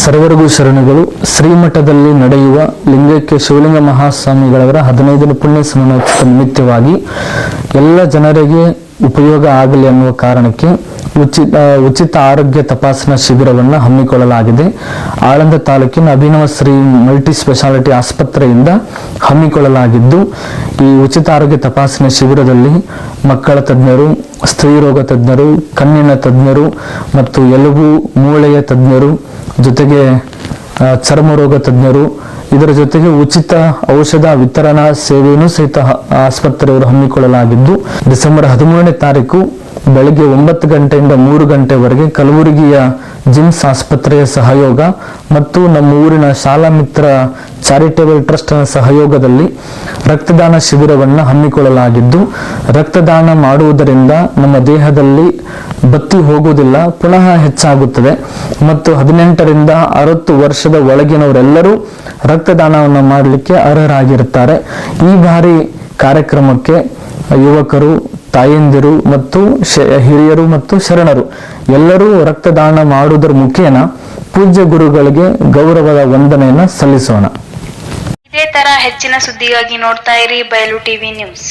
ಸರ್ವರಿಗೂ ಶರಣಗಳು. ಶ್ರೀಮಠದಲ್ಲಿ ನಡೆಯುವ ಲಿಂಗೈಕ್ಯ ಶಿವಲಿಂಗ ಮಹಾಸ್ವಾಮಿಗಳವರ 15ನೇ ಪುಣ್ಯ ಸ್ಮರಣೋತ್ಸವ ನಿಮಿತ್ತವಾಗಿ ಎಲ್ಲ ಜನರಿಗೆ ಉಪಯೋಗ ಆಗಲಿ ಅನ್ನುವ ಕಾರಣಕ್ಕೆ ಉಚಿತ ಆರೋಗ್ಯ ತಪಾಸಣಾ ಶಿಬಿರವನ್ನು ಹಮ್ಮಿಕೊಳ್ಳಲಾಗಿದೆ. ಆಳಂದ ತಾಲೂಕಿನ ಅಭಿನವ ಶ್ರೀ ಮಲ್ಟಿ ಸ್ಪೆಷಾಲಿಟಿ ಆಸ್ಪತ್ರೆಯಿಂದ ಹಮ್ಮಿಕೊಳ್ಳಲಾಗಿದ್ದು, ಈ ಉಚಿತ ಆರೋಗ್ಯ ತಪಾಸಣೆ ಶಿಬಿರದಲ್ಲಿ ಮಕ್ಕಳ ತಜ್ಞರು, ಸ್ತ್ರೀ ರೋಗ ತಜ್ಞರು, ಕಣ್ಣಿನ ತಜ್ಞರು ಮತ್ತು ಎಲುಬು ಮೂಳೆಯ ತಜ್ಞರು, ಜೊತೆಗೆ ಚರ್ಮ ರೋಗ ತಜ್ಞರು, ಇದರ ಜೊತೆಗೆ ಉಚಿತ ಔಷಧ ವಿತರಣಾ ಸೇವೆಯನ್ನು ಸಹಿತ ಆಸ್ಪತ್ರೆಯವರು ಹಮ್ಮಿಕೊಳ್ಳಲಾಗಿದ್ದು, ಡಿಸೆಂಬರ್ 13ನೇ ತಾರೀಕು ಬೆಳಗ್ಗೆ 9 ಗಂಟೆಯಿಂದ 3 ಗಂಟೆವರೆಗೆ ಕಲಬುರಗಿಯ ಜಿಮ್ಸ್ ಆಸ್ಪತ್ರೆಯ ಸಹಯೋಗ ಮತ್ತು ನಮ್ಮ ಊರಿನ ಶಾಲಾ ಮಿತ್ರ ಚಾರಿಟೇಬಲ್ ಟ್ರಸ್ಟ್ ಸಹಯೋಗದಲ್ಲಿ ರಕ್ತದಾನ ಶಿಬಿರವನ್ನು ಹಮ್ಮಿಕೊಳ್ಳಲಾಗಿದ್ದು, ರಕ್ತದಾನ ಮಾಡುವುದರಿಂದ ನಮ್ಮ ದೇಹದಲ್ಲಿ ಬತ್ತಿ ಹೋಗುವುದಿಲ್ಲ, ಪುನಃ ಹೆಚ್ಚಾಗುತ್ತದೆ ಮತ್ತು 18ರಿಂದ 60 ವರ್ಷದ ಒಳಗಿನವರೆಲ್ಲರೂ ರಕ್ತದಾನವನ್ನು ಮಾಡಲಿಕ್ಕೆ ಅರ್ಹರಾಗಿರುತ್ತಾರೆ. ಈ ಬಾರಿ ಕಾರ್ಯಕ್ರಮಕ್ಕೆ ಯುವಕರು, ತಾಯಂದಿರು ಮತ್ತು ಹಿರಿಯರು ಮತ್ತು ಶರಣರು ಎಲ್ಲರೂ ರಕ್ತದಾನ ಮಾಡುವುದರ ಮುಖೇನ ಪೂಜ್ಯ ಗುರುಗಳಿಗೆ ಗೌರವದ ವಂದನೆಯನ್ನು ಸಲ್ಲಿಸೋಣ. ಇದೇ ತರ ಹೆಚ್ಚಿನ ಸುದ್ದಿಗಾಗಿ ನೋಡ್ತಾ ಇರಿ ಬಯಲು ಟಿವಿ ನ್ಯೂಸ್.